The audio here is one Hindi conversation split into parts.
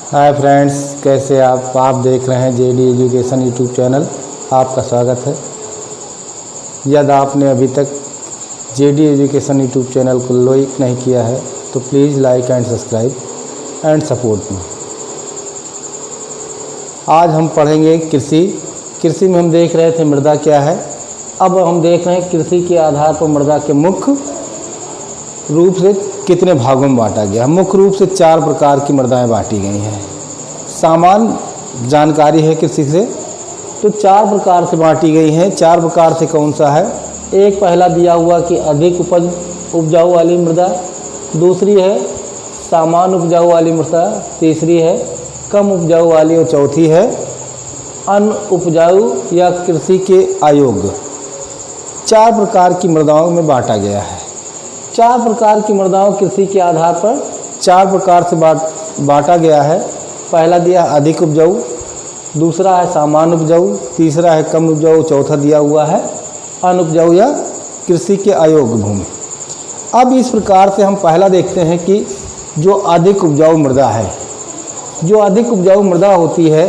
हाय फ्रेंड्स, कैसे आप देख रहे हैं जेडी एजुकेशन यूट्यूब चैनल। आपका स्वागत है। यदि आपने अभी तक जेडी एजुकेशन यूट्यूब चैनल को लाइक नहीं किया है तो please like and subscribe and support me. आज हम पढ़ेंगे कृषि में हम देख रहे थे मृदा क्या है। अब हम देख रहे हैं कृषि के आधार पर मृदा के मुख्य रूप से कितने भागों में बांटा गया। मुख्य रूप से 4 प्रकार की मृदाएं बांटी गई हैं। सामान्य जानकारी है कृषि से तो 4 प्रकार से बांटी गई हैं। 4 प्रकार से कौन सा है? एक पहला दिया हुआ कि अधिक उपजाऊ वाली मृदा, दूसरी है सामान्य उपजाऊ वाली मृदा, तीसरी है कम उपजाऊ वाली और चौथी है अनउपजाऊ या कृषि के अयोग्य। 4 प्रकार की मृदाओं में बांटा गया है। 4 प्रकार की मृदाओं कृषि के आधार पर 4 प्रकार से बांटा गया है। पहला दिया अधिक उपजाऊ, दूसरा है सामान्य उपजाऊ, तीसरा है कम उपजाऊ, चौथा दिया हुआ है अनुपजाऊ या कृषि के अयोग्य भूमि। अब इस प्रकार से हम पहला देखते हैं कि जो अधिक उपजाऊ मृदा है, जो अधिक उपजाऊ मृदा होती है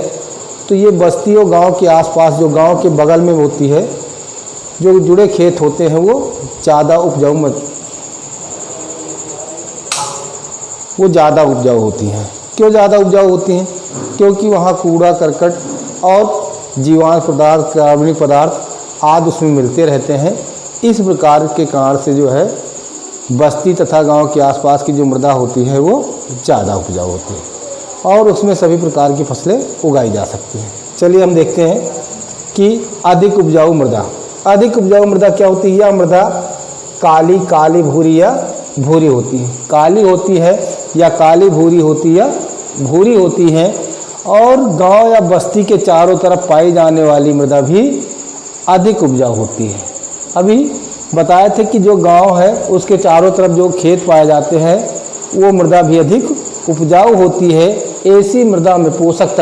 तो ये बस्तियों गांव के आसपास जो गांव के बगल में होती है, जो जुड़े खेत होते हैं वो ज़्यादा उपजाऊ होती हैं। क्यों ज़्यादा उपजाऊ होती हैं? क्योंकि वहाँ कूड़ा करकट और जीवाणु पदार्थ, कार्बनिक पदार्थ आदि उसमें मिलते रहते हैं। इस प्रकार के कारण से जो है बस्ती तथा गांव के आसपास की जो मृदा होती है वो ज़्यादा उपजाऊ होती है और उसमें सभी प्रकार की फसलें उगाई जा सकती हैं। चलिए हम देखते हैं कि अधिक उपजाऊ मृदा। अधिक उपजाऊ मृदा क्या होती है? यह मृदा काली भूरी या भूरी होती है। काली होती है या काली भूरी होती या भूरी होती है और गांव या बस्ती के चारों तरफ पाई जाने वाली मृदा भी अधिक उपजाऊ होती है। अभी बताए थे कि जो गांव है उसके चारों तरफ जो खेत पाए जाते हैं वो मृदा भी अधिक उपजाऊ होती है। ऐसी मृदा में पोषक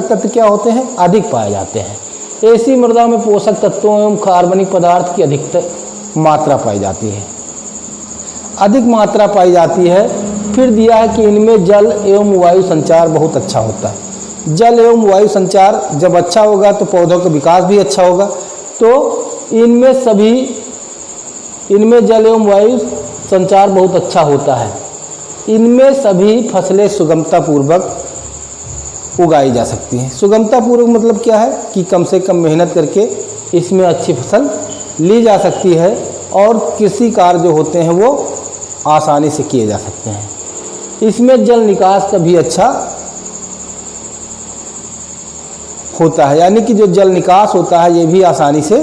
तत्व क्या होते हैं? अधिक पाए जाते हैं। ऐसी मृदा में पोषक तत्वों एवं कार्बनिक पदार्थ की अधिक मात्रा पाई जाती है, अधिक मात्रा पाई जाती है। फिर दिया है कि इनमें जल एवं वायु संचार बहुत अच्छा होता है। जल एवं वायु संचार जब अच्छा होगा तो पौधों का विकास भी अच्छा होगा। तो इनमें जल एवं वायु संचार बहुत अच्छा होता है। इनमें सभी फसलें सुगमतापूर्वक उगाई जा सकती हैं। सुगमतापूर्वक मतलब क्या है कि कम से कम मेहनत करके इसमें अच्छी फसल ली जा सकती है और कृषि कार्य जो होते हैं वो आसानी से किए जा सकते हैं। इसमें जल निकास का भी अच्छा होता है, यानी कि जो जल निकास होता है ये भी आसानी से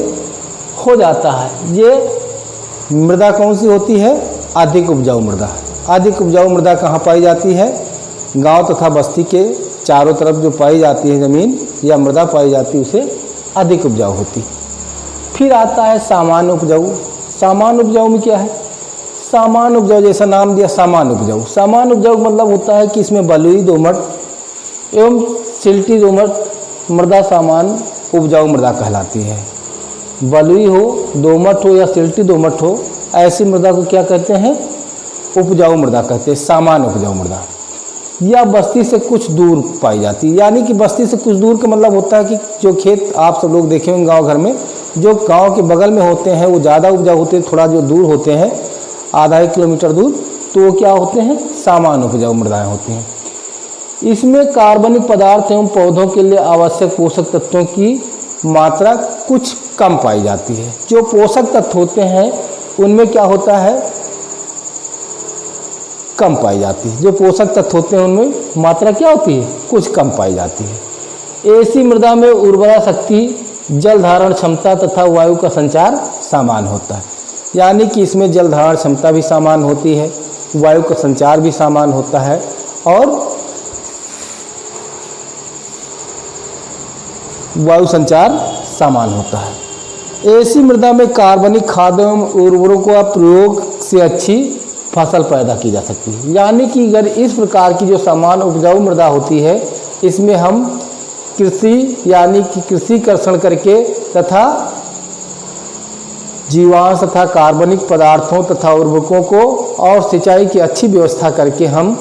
हो जाता है। ये मृदा कौन सी होती है? अधिक उपजाऊ मृदा। अधिक उपजाऊ मृदा कहाँ पाई जाती है? गांव तथा बस्ती के चारों तरफ जो पाई जाती है ज़मीन या मृदा पाई जाती है उसे अधिक उपजाऊ होती। फिर आता है सामान्य उपजाऊ। सामान्य उपजाऊ में क्या है? सामान्य उपजाऊ जैसा नाम दिया सामान्य उपजाऊ। सामान्य उपजाऊ मतलब होता है कि इसमें बलुई दोमट एवं सिल्टी दोमट मृदा सामान्य उपजाऊ मृदा कहलाती है। बलुई हो, दोमट हो या सिल्टी दोमट हो, ऐसी मृदा को क्या कहते हैं? उपजाऊ मृदा कहते हैं, सामान्य उपजाऊ मृदा। या बस्ती से कुछ दूर पाई जाती है, यानी कि बस्ती से कुछ दूर का मतलब होता है कि जो खेत आप सब लोग देखे होंगे गाँव घर में, जो गांव के बगल में होते हैं वो ज़्यादा उपजाऊ होते हैं। थोड़ा जो दूर होते हैं आधा 1 किलोमीटर दूर, तो वो क्या होते हैं? सामान्य उपजाऊ मृदाएं होती हैं। इसमें कार्बनिक पदार्थ एवं पौधों के लिए आवश्यक पोषक तत्वों की मात्रा कुछ कम पाई जाती है। जो पोषक तत्व होते हैं उनमें क्या होता है? कम पाई जाती है। जो पोषक तत्व होते हैं उनमें मात्रा क्या होती है? कुछ कम पाई जाती है। ऐसी मृदा में उर्वरा शक्ति, जल धारण क्षमता तथा वायु का संचार समान होता है, यानी कि इसमें जल धारण क्षमता भी समान होती है, वायु का संचार भी समान होता है और वायु संचार समान होता है। ऐसी मृदा में कार्बनिक खादों एवं उर्वरकों का प्रयोग से अच्छी फसल पैदा की जा सकती है। यानी कि अगर इस प्रकार की जो समान उपजाऊ मृदा होती है इसमें हम कृषि कर्षण करके तथा जीवाणु तथा कार्बनिक पदार्थों तथा उर्वरकों को और सिंचाई की अच्छी व्यवस्था करके हम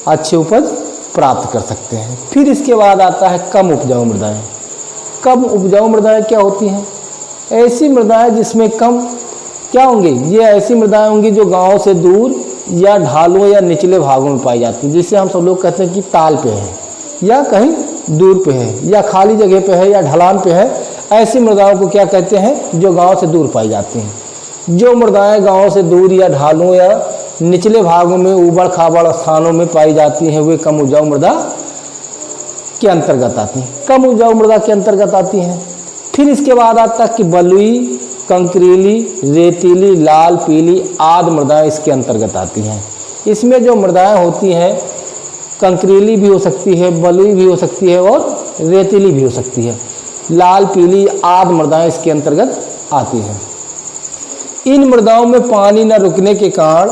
अच्छी उपज प्राप्त कर सकते हैं। फिर इसके बाद आता है कम उपजाऊ मृदाएं। कम उपजाऊ मृदाएं क्या होती हैं? ऐसी मृदाएं जिसमें कम क्या होंगी, ये ऐसी मृदाएं होंगी जो गांव से दूर या ढालों या निचले भागों में पाई जाती है, जिसे हम सब लोग कहते हैं कि ताल पे है या कहीं दूर पे है या खाली जगह पे है या ढलान पे है। ऐसी मृदाओं को क्या कहते हैं? जो गांव से दूर पाई जाती हैं। जो मृदाएं गांव से दूर या ढालों या निचले भागों में ऊबड़ खाबड़ स्थानों में पाई जाती हैं, वे कम उपजाऊ मृदा के अंतर्गत आती हैं। कम उपजाऊ मृदा के अंतर्गत आती हैं। फिर इसके बाद आता है कि बलुई, कंकरीली, रेतीली, लाल, पीली आदि मृदाएं इसके अंतर्गत आती हैं। इसमें जो मृदाएं होती हैं कंकरीली भी हो सकती है, बलुई भी हो सकती है और रेतीली भी हो सकती है। लाल, पीली आदि मृदाएं इसके अंतर्गत आती हैं। इन मृदाओं में पानी न रुकने के कारण,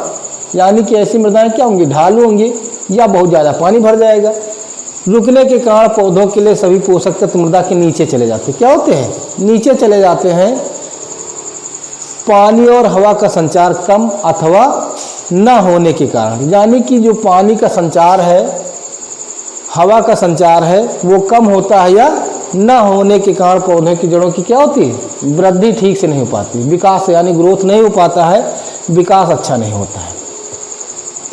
यानी कि ऐसी मृदाएं क्या होंगी? ढालू होंगी या बहुत ज़्यादा पानी भर जाएगा। रुकने के कारण पौधों के लिए सभी पोषक तत्व मृदा के नीचे चले जाते हैं। क्या होते हैं? नीचे चले जाते हैं। पानी और हवा का संचार कम अथवा न होने के कारण, यानी कि जो पानी का संचार है, हवा का संचार है, वो कम होता है या न होने के कारण पौधों की जड़ों की क्या होती है? वृद्धि ठीक से नहीं हो पाती, विकास यानी ग्रोथ नहीं हो पाता है, विकास अच्छा नहीं होता है।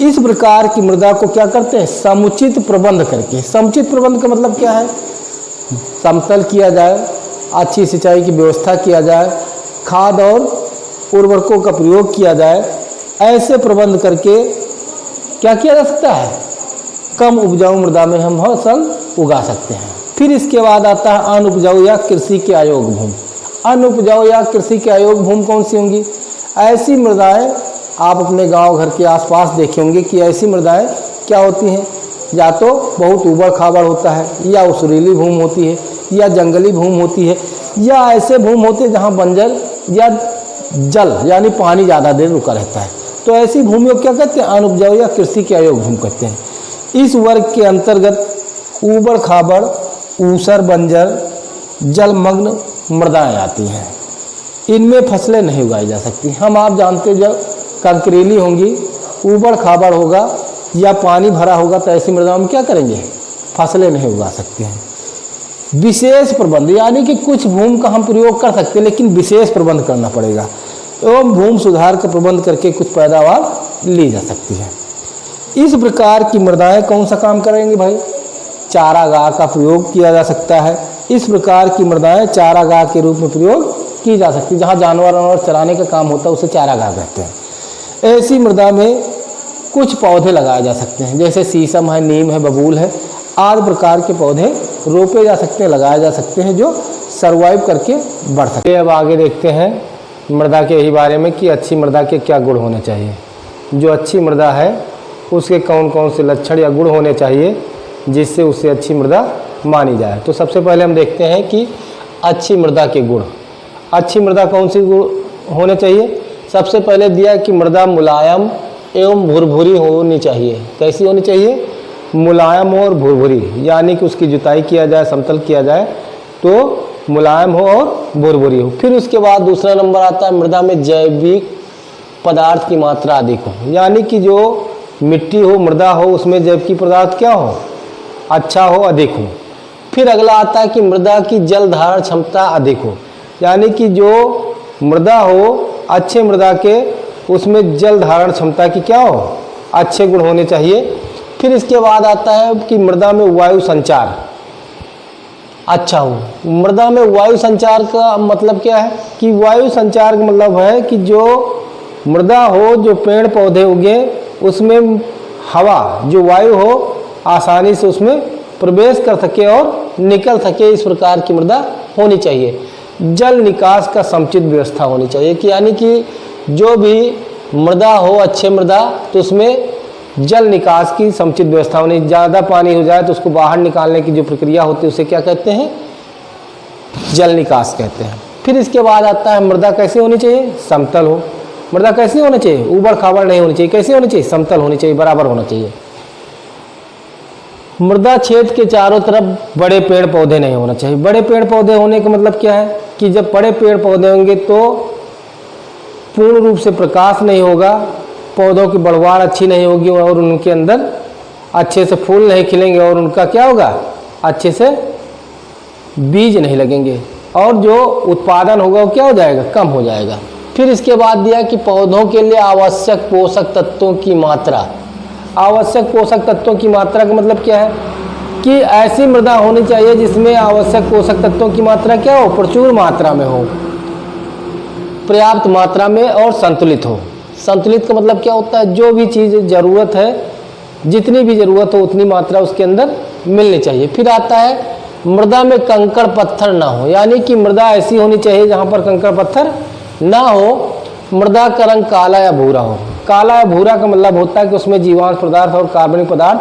इस प्रकार की मृदा को क्या करते हैं? समुचित प्रबंध करके। समुचित प्रबंध का मतलब क्या है? समतल किया जाए, अच्छी सिंचाई की व्यवस्था किया जाए, खाद और उर्वरकों का प्रयोग किया जाए। ऐसे प्रबंध करके क्या किया जा सकता है? कम उपजाऊ मृदा में हम फसल उगा सकते हैं। फिर इसके बाद आता है अनुपजाऊ या कृषि के अयोग्य भूमि। अनुपजाऊ या कृषि के अयोग्य भूमि कौन सी होंगी? ऐसी मृदाएं आप अपने गांव घर के आसपास देखे होंगे कि ऐसी मृदाएं क्या होती हैं? या तो बहुत ऊबड़ खाबड़ होता है, या उसरीली भूमि होती है, या जंगली भूमि होती है, या ऐसे भूमि होते हैं जहाँ बंजर या जल यानी पानी ज़्यादा देर रुका रहता है। तो ऐसी भूमि को क्या कहते हैं? अनुपजाऊ या कृषि के अयोग्य भूमि कहते हैं। इस वर्ग के अंतर्गत ऊबड़ खाबड़, ऊसर, बंजर, जलमग्न मृदाएं आती हैं। इनमें फसलें नहीं उगाई जा सकती। हम आप जानते, जब कंकरीली होंगी, ऊबड़ खाबड़ होगा या पानी भरा होगा, तो ऐसी मृदाओं में क्या करेंगे? फसलें नहीं उगा सकते हैं। विशेष प्रबंध, यानी कि कुछ भूमि का हम प्रयोग कर सकते हैं, लेकिन विशेष प्रबंध करना पड़ेगा एवं भूमि सुधार का प्रबंध करके कुछ पैदावार ली जा सकती है। इस प्रकार की मृदाएं कौन सा काम करेंगी भाई? चारागाह का प्रयोग किया जा सकता है। इस प्रकार की मृदाएं चारागाह के रूप में प्रयोग की जा सकती है। जहाँ जानवर और चराने का काम होता है उसे चारागाह कहते हैं। ऐसी मृदा में कुछ पौधे लगाए जा सकते हैं, जैसे शीशम है, नीम है, बबूल है आदि प्रकार के पौधे रोपे जा सकते हैं, लगाए जा सकते हैं, जो सर्वाइव करके बढ़ सकते हैं। अब आगे देखते हैं मृदा के ही बारे में कि अच्छी मृदा के क्या गुण होने चाहिए। जो अच्छी मृदा है उसके कौन कौन से लक्षण या गुण होने चाहिए जिससे उससे अच्छी मृदा मानी जाए। तो सबसे पहले हम देखते हैं कि अच्छी मृदा के गुण। अच्छी मृदा कौन सी गुण होने चाहिए? सबसे पहले दिया कि मृदा मुलायम एवं भुरभुरी होनी चाहिए। कैसी होनी चाहिए? मुलायम और भुरभुरी, यानी कि उसकी जुताई किया जाए, समतल किया जाए तो मुलायम हो और भुरभुरी हो। फिर उसके बाद दूसरा नंबर आता है मृदा में जैविक पदार्थ की मात्रा अधिक हो, यानी कि जो मिट्टी हो, मृदा हो, उसमें जैविक पदार्थ क्या हो? अच्छा हो, अधिक हो। फिर अगला आता है कि मृदा की जल धारण क्षमता अधिक हो, यानी कि जो मृदा हो, अच्छे मृदा के उसमें जल धारण क्षमता की क्या हो? अच्छे गुण होने चाहिए। फिर इसके बाद आता है कि मृदा में वायु संचार अच्छा हो। मृदा में वायु संचार का मतलब क्या है? कि वायु संचार का मतलब है कि जो मृदा हो, जो पेड़ पौधे उगे, उसमें हवा, जो वायु हो, आसानी से उसमें प्रवेश कर सके और निकल सके। इस प्रकार की मृदा होनी चाहिए। जल निकास का समुचित व्यवस्था होनी चाहिए, कि यानी कि जो भी मृदा हो, अच्छे मृदा, तो उसमें जल निकास की समुचित व्यवस्था होनी। ज़्यादा पानी हो जाए तो उसको बाहर निकालने की जो प्रक्रिया होती है उसे क्या कहते हैं? जल निकास कहते हैं। फिर इसके बाद आता है मृदा कैसी होनी चाहिए? समतल हो। मृदा कैसी होनी चाहिए? ऊबड़ खाबड़ नहीं होनी चाहिए। कैसी होनी चाहिए? समतल होनी चाहिए, बराबर होना चाहिए। मृदा क्षेत्र के चारों तरफ बड़े पेड़ पौधे नहीं होना चाहिए। बड़े पेड़ पौधे होने का मतलब क्या है? कि जब बड़े पेड़ पौधे होंगे तो पूर्ण रूप से प्रकाश नहीं होगा, पौधों की बढ़वार अच्छी नहीं होगी और उनके अंदर अच्छे से फूल नहीं खिलेंगे और उनका क्या होगा, अच्छे से बीज नहीं लगेंगे और जो उत्पादन होगा वो क्या हो जाएगा, कम हो जाएगा। फिर इसके बाद दिया कि पौधों के लिए आवश्यक पोषक तत्वों की मात्रा। आवश्यक पोषक तत्वों की मात्रा का मतलब क्या है कि ऐसी मृदा होनी चाहिए जिसमें आवश्यक पोषक तत्वों की मात्रा क्या हो, प्रचुर मात्रा में हो, पर्याप्त मात्रा में और संतुलित हो। संतुलित का मतलब क्या होता है, जो भी चीज़ ज़रूरत है, जितनी भी ज़रूरत हो उतनी मात्रा उसके अंदर मिलनी चाहिए। फिर आता है मृदा में कंकड़ पत्थर ना हो, यानी कि मृदा ऐसी होनी चाहिए जहाँ पर कंकड़ पत्थर ना हो। मृदा का रंग काला या भूरा हो। काला या भूरा का मतलब होता है कि उसमें जीवांश पदार्थ और कार्बनिक पदार्थ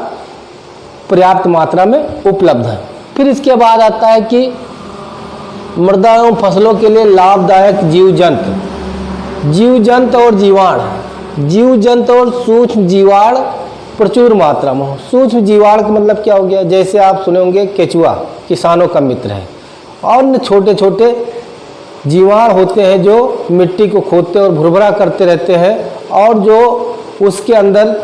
पर्याप्त मात्रा में उपलब्ध है। फिर इसके बाद आता है कि मृदा एवं फसलों के लिए लाभदायक जीव जंतु और जीवाणु, जीव जंतु और सूक्ष्म जीवाणु प्रचुर मात्रा में हो। सूक्ष्म जीवाणु का मतलब क्या हो गया, जैसे आप सुने होंगे केचुआ किसानों का मित्र है, और छोटे छोटे जीवाणु होते हैं जो मिट्टी को खोदते और भुरभुरा करते रहते हैं और जो उसके अंदर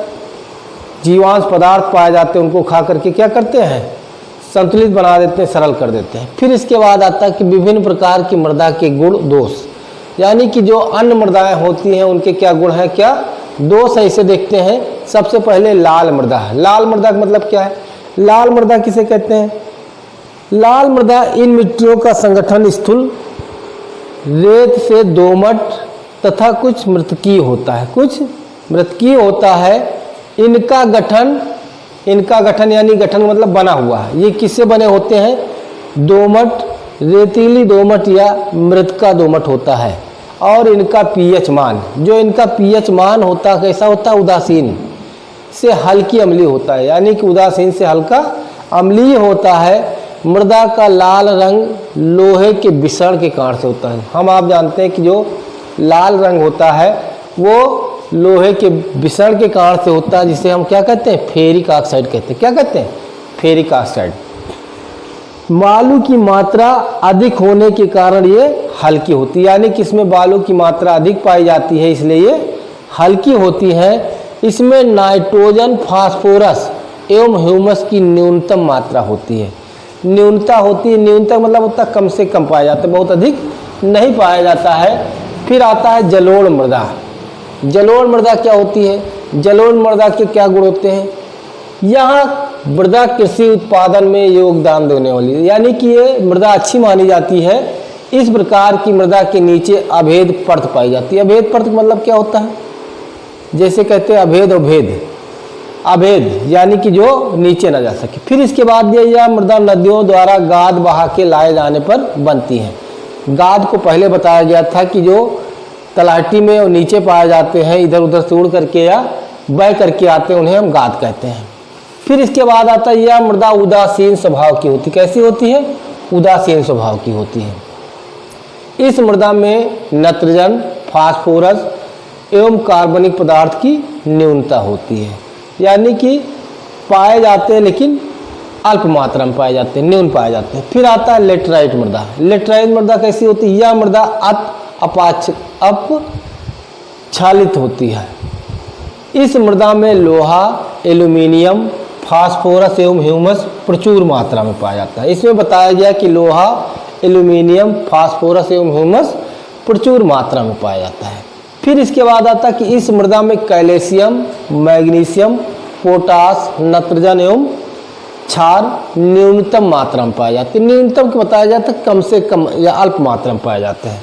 जीवांश पदार्थ पाए जाते हैं उनको खा करके क्या करते हैं, संतुलित बना देते हैं, सरल कर देते हैं। फिर इसके बाद आता है कि विभिन्न प्रकार की मृदा के गुण दोष, यानी कि जो अन्य मृदाएं होती हैं उनके क्या गुण हैं, क्या दोष है, इसे देखते हैं। सबसे पहले लाल मृदा है। लाल मृदा का मतलब क्या है, लाल मृदा किसे कहते हैं, लाल मृदा इन मिट्टियों का संगठन स्थूल रेत से दोमट तथा कुछ मृतकीय होता है, कुछ मृतकीय होता है। इनका गठन यानी गठन मतलब बना हुआ है। ये किससे बने होते हैं, दोमट, रेतीली दोमट या मृतिका दोमट होता है। और इनका पीएच मान, जो इनका पीएच मान होता है कैसा होता है, उदासीन से हल्की अम्लीय होता है, यानी कि उदासीन से हल्का अम्लीय होता है। मृदा का लाल रंग लोहे के विसरण के कारण से होता है। आप जानते हैं कि जो लाल रंग होता है वो लोहे के विसरण के कारण से होता है, जिसे हम क्या कहते हैं, फेरिक ऑक्साइड कहते हैं। क्या कहते हैं, फेरिक ऑक्साइड। बालू की मात्रा अधिक होने के कारण ये हल्की होती है, यानी कि इसमें बालू की मात्रा अधिक पाई जाती है इसलिए ये हल्की होती है। इसमें नाइट्रोजन, फास्फोरस एवं ह्यूमस की न्यूनतम मात्रा होती है। न्यूनता होती है, न्यूनतम मतलब होता है कम से कम पाया जाता है, बहुत अधिक नहीं पाया जाता है। फिर आता है जलोढ़ मृदा। जलोढ़ मृदा क्या होती है, जलोढ़ मृदा के क्या गुण होते हैं, यहाँ मृदा कृषि उत्पादन में योगदान देने वाली है, यानी कि ये मृदा अच्छी मानी जाती है। इस प्रकार की मृदा के नीचे अभेद परत पाई जाती है। अभेद परत मतलब क्या होता है, जैसे कहते हैं अभेद और भेद, अभेद यानी कि जो नीचे ना जा सके। फिर इसके बाद यह मृदा नदियों द्वारा गाद बहा के लाए जाने पर बनती है। गाद को पहले बताया गया था कि जो तलहटी में और नीचे पाए जाते हैं, इधर उधर से उड़ करके या बह करके आते हैं, उन्हें हम गाद कहते हैं। फिर इसके बाद आता है यह मृदा उदासीन स्वभाव की होती, कैसी होती है, उदासीन स्वभाव की होती है। इस मृदा में नाइट्रोजन, फास्फोरस एवं कार्बनिक पदार्थ की न्यूनता होती है, यानी कि पाए जाते हैं लेकिन अल्प मात्रा में पाए जाते हैं, न्यून पाए जाते हैं। फिर आता है लेटराइट मृदा। लेटराइट मृदा कैसी होती है, यह मृदा अपक्षालित होती है। इस मृदा में लोहा, एल्यूमिनियम, फास्फोरस एवं ह्यूमस प्रचुर मात्रा में पाया जाता है। इसमें बताया गया कि लोहा, एल्यूमिनियम, फास्फोरस एवं ह्यूमस प्रचुर मात्रा में पाया जाता है। फिर इसके बाद आता है कि इस मृदा में कैल्शियम, मैग्नीशियम, पोटास, नाइट्रोजन एवं क्षार न्यूनतम मात्रा में पाए जाते हैं। न्यूनतम को बताया जाता है कम से कम या अल्प मात्रा में पाए जाते हैं।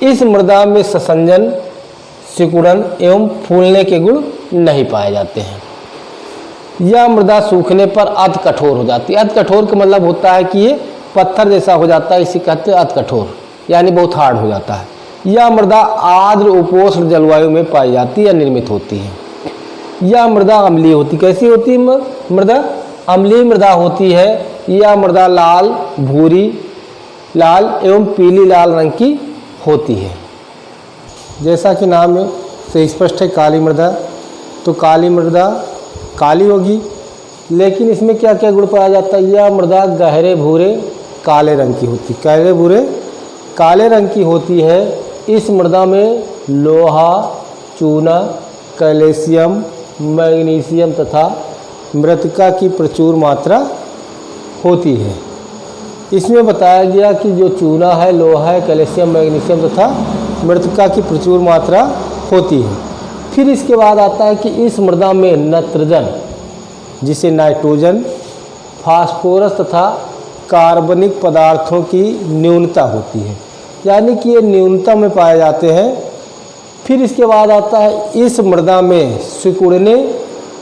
इस मृदा में संसंजन, सिकुड़न एवं फूलने के गुण नहीं पाए जाते हैं। यह मृदा सूखने पर अति कठोर हो जाती है। अति कठोर का मतलब होता है कि ये पत्थर जैसा हो जाता है, इसे कहते हैं अति कठोर, यानी बहुत हार्ड हो जाता है। यह मृदा आर्द्र उपोष्ण जलवायु में पाई जाती है या निर्मित होती है। यह मृदा अम्लीय होती, कैसी होती है मृदा, अम्लीय मृदा होती है। यह मृदा लाल, भूरी लाल एवं पीली लाल रंग की होती है। जैसा कि नाम से स्पष्ट है काली मृदा, तो काली मृदा काली होगी, लेकिन इसमें क्या क्या गुण पाया जाता है, यह मृदा गहरे भूरे काले रंग की होती, गहरे भूरे काले रंग की होती है। इस मृदा में लोहा, चूना, कैल्शियम, मैग्नीशियम तथा मृतिका की प्रचुर मात्रा होती है। इसमें बताया गया कि जो चूना है, लोहा है, कैल्शियम, मैग्नीशियम तथा मृतिका की प्रचुर मात्रा होती है। फिर इसके बाद आता है कि इस मृदा में नाइट्रोजन, जिसे नाइट्रोजन, फास्फोरस तथा कार्बनिक पदार्थों की न्यूनता होती है, यानी कि ये न्यूनता में पाए जाते हैं। फिर इसके बाद आता है इस मृदा में सिकुड़ने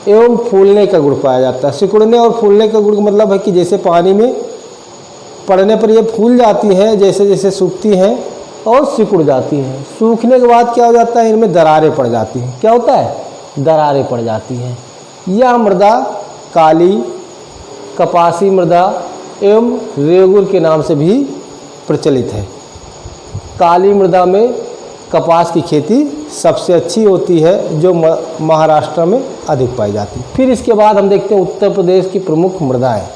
एवं फूलने का गुण पाया जाता है। सिकुड़ने और फूलने का गुण का मतलब है कि जैसे पानी में पड़ने पर ये फूल जाती हैं, जैसे जैसे सूखती हैं और सिकुड़ जाती हैं। सूखने के बाद क्या हो जाता है, इनमें दरारें पड़ जाती हैं। क्या होता है, दरारें पड़ जाती हैं। यह मृदा काली, कपासी मृदा एवं रेगुर के नाम से भी प्रचलित है। काली मृदा में कपास की खेती सबसे अच्छी होती है, जो महाराष्ट्र में अधिक पाई जाती है। फिर इसके बाद हम देखते हैं उत्तर प्रदेश की प्रमुख मृदाएं।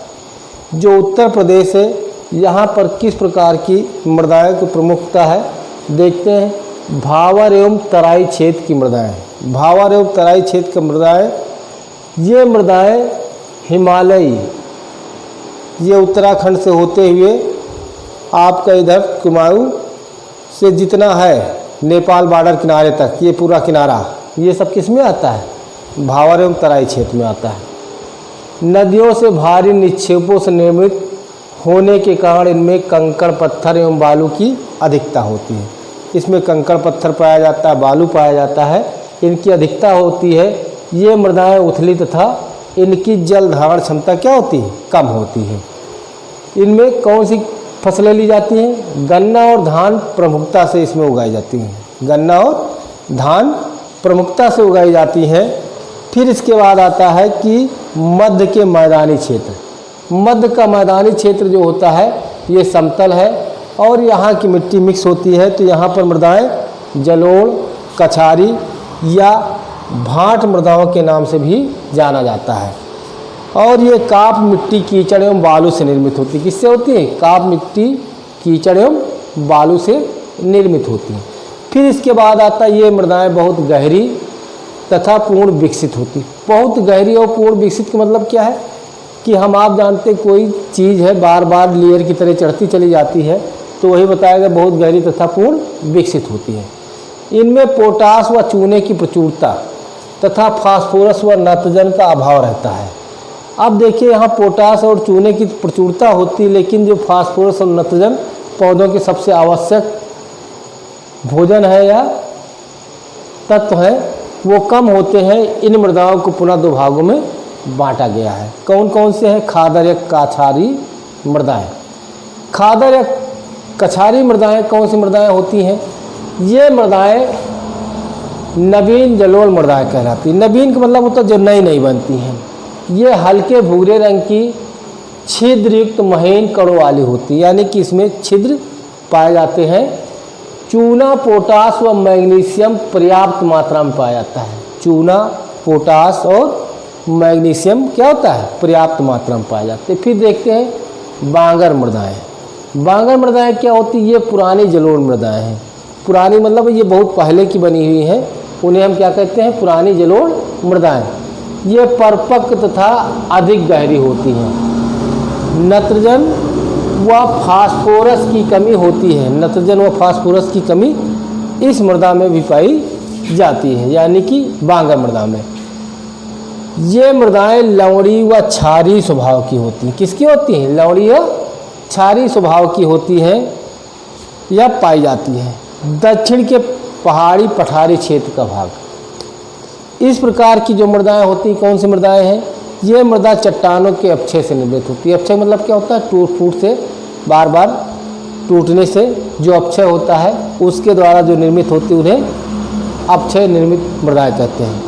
जो उत्तर प्रदेश है, यहाँ पर किस प्रकार की मृदाएं की प्रमुखता है, देखते हैं। भावर एवं तराई क्षेत्र की मृदाएं। भावर एवं तराई क्षेत्र की मृदाएं, ये मृदाएं हिमालयी, ये उत्तराखंड से होते हुए आपका इधर कुमाऊं से जितना है नेपाल बॉर्डर किनारे तक, ये पूरा किनारा, ये सब किस में आता है, भावर एवं तराई क्षेत्र में आता है। नदियों से भारी निक्षेपों से निर्मित होने के कारण इनमें कंकड़ पत्थर एवं बालू की अधिकता होती है। इसमें कंकड़ पत्थर पाया जाता है, बालू पाया जाता है, इनकी अधिकता होती है। ये मृदाएं उथली तथा इनकी जल धारण क्षमता क्या होती है, कम होती है। इनमें कौन सी फसलें ली जाती हैं, गन्ना और धान प्रमुखता से इसमें उगाई जाती हैं। गन्ना और धान प्रमुखता से उगाई जाती हैं। फिर इसके बाद आता है कि मध्य के मैदानी क्षेत्र। मध्य का मैदानी क्षेत्र जो होता है ये समतल है और यहाँ की मिट्टी मिक्स होती है, तो यहाँ पर मृदाएं जलोढ़, कछारी या भाट मृदाओं के नाम से भी जाना जाता है। और ये काप मिट्टी, कीचड़ एवं बालू से निर्मित होती है। किससे होती है, काप मिट्टी, कीचड़ एवं बालू से निर्मित होती है। फिर इसके बाद आता है ये मृदाएं बहुत गहरी तथा पूर्ण विकसित होती। बहुत गहरी और पूर्ण विकसित का मतलब क्या है कि हम आप जानते कोई चीज़ है बार बार लेयर की तरह चढ़ती चली जाती है, तो वही बताया गया बहुत गहरी तथा पूर्ण विकसित होती है। इनमें पोटास व चूने की प्रचुरता तथा फास्फोरस व नाइट्रोजन का अभाव रहता है। अब देखिए यहाँ पोटास और चूने की प्रचुरता होती है, लेकिन जो फास्फोरस और नाइट्रोजन पौधों के सबसे आवश्यक भोजन है या तत्व है, वो कम होते हैं। इन मृदाओं को पुनः दो भागों में बांटा गया है। कौन कौन से हैं, खादर या कछारी मृदाएं। खादर या कछारी मृदाएं कौन सी मृदाएं होती हैं, ये मृदाएं नवीन जलोढ़ मृदाएं कहलाती हैं। नवीन का मतलब होता है जो नई नई बनती हैं। ये हल्के भूरे रंग की छिद्रयुक्त महीन कणों वाली होती है, यानी कि इसमें छिद्र पाए जाते हैं। चूना, पोटास व मैग्नीशियम पर्याप्त मात्रा में पाया जाता है। चूना, पोटास और मैग्नीशियम क्या होता है, पर्याप्त मात्रा में पाए जाते हैं। फिर देखते हैं बांगर मृदाएं। बांगर मृदाएं क्या होती है, ये पुरानी जलोढ़ मृदाएं हैं। पुरानी मतलब ये बहुत पहले की बनी हुई हैं, उन्हें हम क्या कहते हैं, पुरानी जलोढ़ मृदाएं। ये परिपक्व तथा अधिक गहरी होती हैं। नाइट्रोजन व फास्फोरस की कमी होती है। नाइट्रोजन व फास्फोरस की कमी इस मृदा में भी पाई जाती है, यानी कि बांगर मृदा में। ये मृदाएं लवणी व क्षारीय स्वभाव की होती हैं। किसकी होती हैं, लवणी व क्षारीय स्वभाव की होती हैं या पाई जाती हैं। दक्षिण के पहाड़ी पठारी क्षेत्र का भाग। इस प्रकार की जो मृदाएं होती हैं, कौन सी मृदाएं हैं, ये मृदा चट्टानों के अपक्षय से निर्मित होती है। अपक्षय मतलब क्या होता है, टूट फूट से, बार बार टूटने से जो अपक्षय होता है उसके द्वारा जो निर्मित होती है उन्हें अपक्षय निर्मित मृदाएं कहते हैं।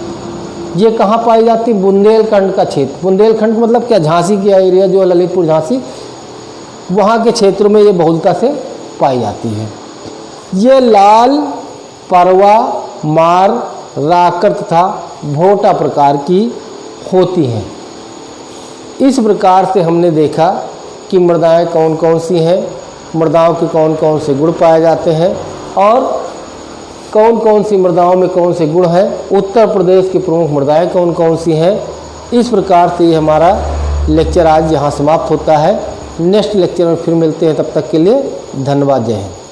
ये कहाँ पाई जाती है, बुंदेलखंड का क्षेत्र। बुंदेलखंड मतलब क्या, झांसी की एरिया जो ललितपुर झांसी, वहाँ के क्षेत्रों में ये बहुलता से पाई जाती है। ये लाल, परवा, मार, राकर तथा भोटा प्रकार की होती हैं। इस प्रकार से हमने देखा कि मृदाएं कौन कौन सी हैं, मृदाओं के कौन कौन से गुण पाए जाते हैं और कौन कौन सी मृदाओं में कौन से गुण हैं। उत्तर प्रदेश की प्रमुख मृदाएं कौन कौन सी हैं, इस प्रकार से हमारा लेक्चर आज यहाँ समाप्त होता है। नेक्स्ट लेक्चर में फिर मिलते हैं, तब तक के लिए धन्यवाद, जय हिंद।